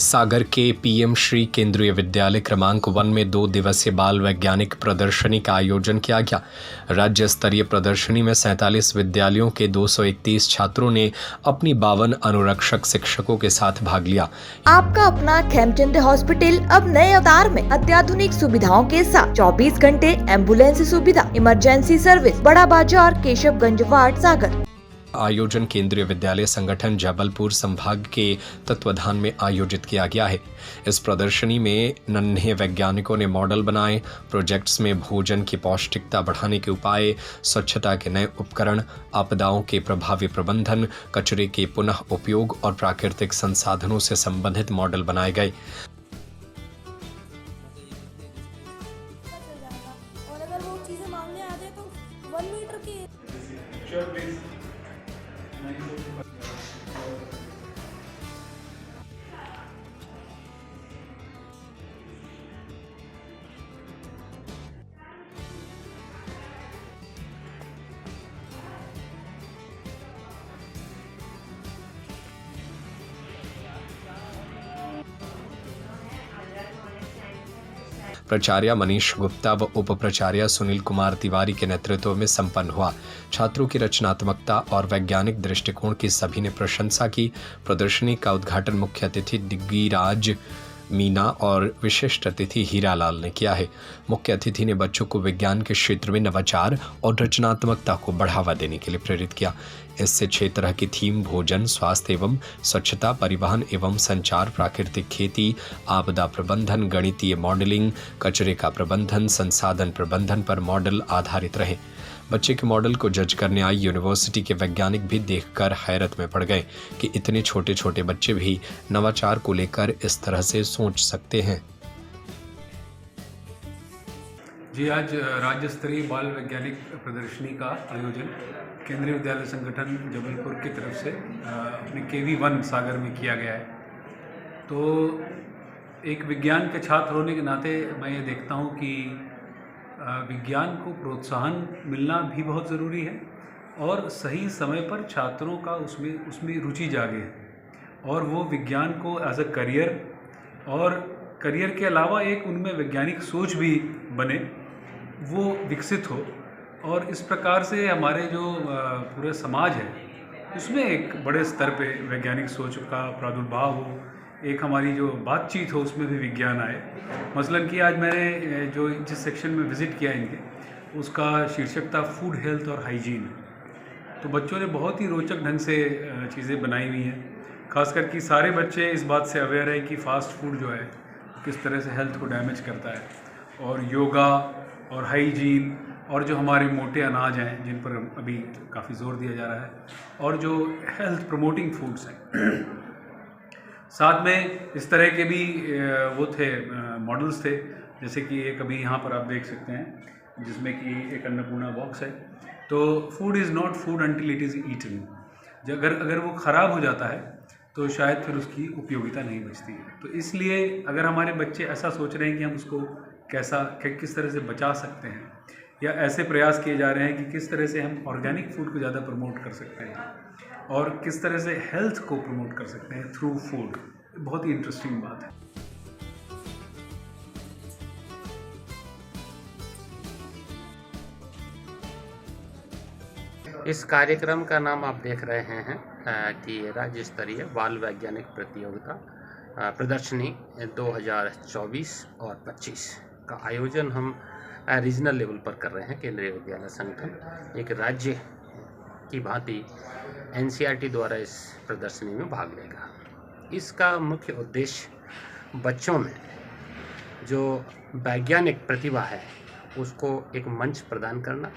सागर के पीएम श्री केंद्रीय विद्यालय क्रमांक 1 में 2 दिवसीय बाल वैज्ञानिक प्रदर्शनी का आयोजन किया गया। राज्य स्तरीय प्रदर्शनी में 47 विद्यालयों के 231 छात्रों ने अपनी 52 अनुरक्षक शिक्षकों के साथ भाग लिया। आपका अपना खेमचंद हॉस्पिटल अब नए अवतार में अत्याधुनिक सुविधाओं के साथ 24 घंटे एम्बुलेंस सुविधा, इमरजेंसी सर्विस, बड़ा बाजार, केशवगंज वार्ड, सागर। आयोजन केंद्रीय विद्यालय संगठन जबलपुर संभाग के तत्वाधान में आयोजित किया गया है। इस प्रदर्शनी में नन्हे वैज्ञानिकों ने मॉडल बनाए। प्रोजेक्ट्स में भोजन की पौष्टिकता बढ़ाने के उपाय, स्वच्छता के नए उपकरण, आपदाओं के प्रभावी प्रबंधन, कचरे के पुनः उपयोग और प्राकृतिक संसाधनों से संबंधित मॉडल बनाए गए। और अगर वो चीजें मांगने आ जाए तो 1 मीटर की प्राचार्य मनीष गुप्ता व उप प्राचार्य सुनील कुमार तिवारी के नेतृत्व में संपन्न हुआ। छात्रों की रचनात्मकता और वैज्ञानिक दृष्टिकोण की सभी ने प्रशंसा की। प्रदर्शनी का उद्घाटन मुख्य अतिथि दिग्विराज मीना और विशिष्ट अतिथि हीरालाल ने किया है। मुख्य अतिथि ने बच्चों को विज्ञान के क्षेत्र में नवाचार और रचनात्मकता को बढ़ावा देने के लिए प्रेरित किया। इससे 6 तरह की थीम भोजन, स्वास्थ्य एवं स्वच्छता, परिवहन एवं संचार, प्राकृतिक खेती, आपदा प्रबंधन, गणितीय मॉडलिंग, कचरे का प्रबंधन, संसाधन प्रबंधन पर मॉडल आधारित रहे। बच्चे के मॉडल को जज करने आई यूनिवर्सिटी के वैज्ञानिक भी देखकर हैरत में पड़ गए कि इतने छोटे छोटे बच्चे भी नवाचार को लेकर इस तरह से सोच सकते हैं। जी, आज राज्य स्तरीय बाल वैज्ञानिक प्रदर्शनी का आयोजन केंद्रीय विद्यालय संगठन जबलपुर की तरफ से अपने KV1 सागर में किया गया है। तो एक विज्ञान के छात्र होने के नाते मैं ये देखता हूँ कि विज्ञान को प्रोत्साहन मिलना भी बहुत ज़रूरी है और सही समय पर छात्रों का उसमें रुचि जागे और वो विज्ञान को एज अ करियर और करियर के अलावा एक उनमें वैज्ञानिक सोच भी बने, वो विकसित हो और इस प्रकार से हमारे जो पूरे समाज है उसमें एक बड़े स्तर पे वैज्ञानिक सोच का प्रादुर्भाव हो, एक हमारी जो बातचीत हो उसमें भी विज्ञान आए। मसलन कि आज मैंने जो जिस सेक्शन में विज़िट किया इनके, उसका शीर्षक था फूड, हेल्थ और हाइजीन। तो बच्चों ने बहुत ही रोचक ढंग से चीज़ें बनाई हुई हैं। खासकर कि सारे बच्चे इस बात से अवेयर है कि फ़ास्ट फूड जो है किस तरह से हेल्थ को डैमेज करता है और योगा और हाइजीन और जो हमारे मोटे अनाज हैं जिन पर अभी काफ़ी ज़ोर दिया जा रहा है और जो हेल्थ प्रमोटिंग फूड्स हैं। साथ में इस तरह के भी वो थे मॉडल्स थे, जैसे कि एक अभी यहाँ पर आप देख सकते हैं जिसमें कि एक अन्नपूर्णा बॉक्स है। तो food is not food until it is eaten. अगर वो ख़राब हो जाता है तो शायद फिर उसकी उपयोगिता नहीं बचती है। तो इसलिए अगर हमारे बच्चे ऐसा सोच रहे हैं कि हम उसको किस तरह से बचा सकते हैं या ऐसे प्रयास किए जा रहे हैं कि किस तरह से हम ऑर्गेनिक फूड को ज़्यादा प्रमोट कर सकते हैं और किस तरह से हेल्थ को प्रमोट कर सकते हैं थ्रू फूड, बहुत ही इंटरेस्टिंग बात है। इस कार्यक्रम का नाम आप देख रहे हैं कि राज्य स्तरीय बाल वैज्ञानिक प्रतियोगिता प्रदर्शनी 2024 और 25 का आयोजन हम रीजनल लेवल पर कर रहे हैं। केंद्रीय विद्यालय संगठन एक राज्य की भांति NCERT द्वारा इस प्रदर्शनी में भाग लेगा। इसका मुख्य उद्देश्य बच्चों में जो वैज्ञानिक प्रतिभा है उसको एक मंच प्रदान करना,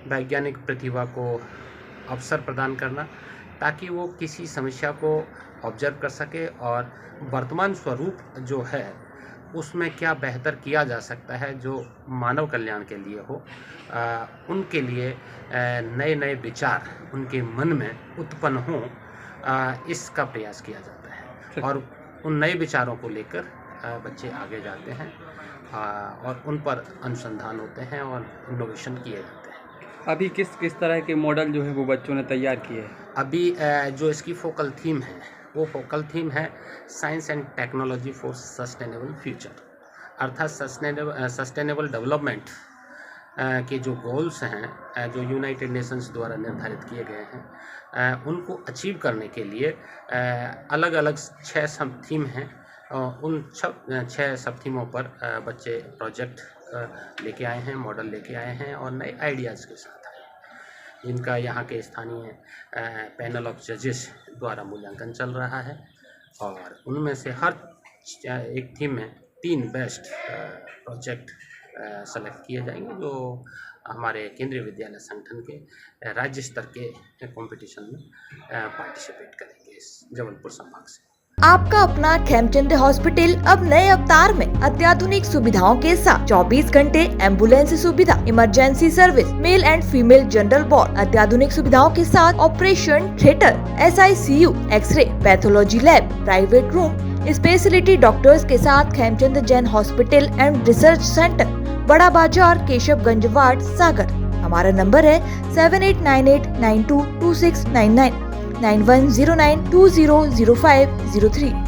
वैज्ञानिक प्रतिभा को अवसर प्रदान करना ताकि वो किसी समस्या को ऑब्जर्व कर सके और वर्तमान स्वरूप जो है उसमें क्या बेहतर किया जा सकता है जो मानव कल्याण के लिए हो। उनके लिए नए नए विचार उनके मन में उत्पन्न हों, इसका प्रयास किया जाता है और उन नए विचारों को लेकर बच्चे आगे जाते हैं और उन पर अनुसंधान होते हैं और इनोवेशन किए जाते हैं। अभी किस तरह के मॉडल जो है वो बच्चों ने तैयार किए हैं? अभी जो इसकी फोकल थीम है वो फोकल थीम है science and technology for sustainable future, अर्थात सस्टेनेबल डेवलपमेंट के जो गोल्स हैं जो यूनाइटेड नेशंस द्वारा निर्धारित किए गए हैं उनको अचीव करने के लिए अलग अलग 6 सब थीम हैं। उन 6 सब थीमों पर बच्चे प्रोजेक्ट लेके आए हैं, मॉडल लेके आए हैं और नए आइडियाज़ के साथ आए हैं, जिनका यहाँ के स्थानीय पैनल ऑफ जजेस द्वारा मूल्यांकन चल रहा है। और उनमें से हर एक थीम में 3 बेस्ट प्रोजेक्ट सेलेक्ट किए जाएंगे, जो हमारे केंद्रीय विद्यालय संगठन के राज्य स्तर के कंपटीशन में पार्टिसिपेट करेंगे इस जबलपुर संभाग से। आपका अपना खेमचंद हॉस्पिटल अब नए अवतार में अत्याधुनिक सुविधाओं के साथ 24 घंटे एम्बुलेंस सुविधा, emergency service, male and female general ward, अत्याधुनिक सुविधाओं के साथ operation theatre, SICU, x ray, pathology lab, private room, speciality doctors के साथ Khemchand Jain hospital and research centre, Bada Bazar, Keshavganj ward, सागर। हमारा नंबर है 7898922699, 9109200503।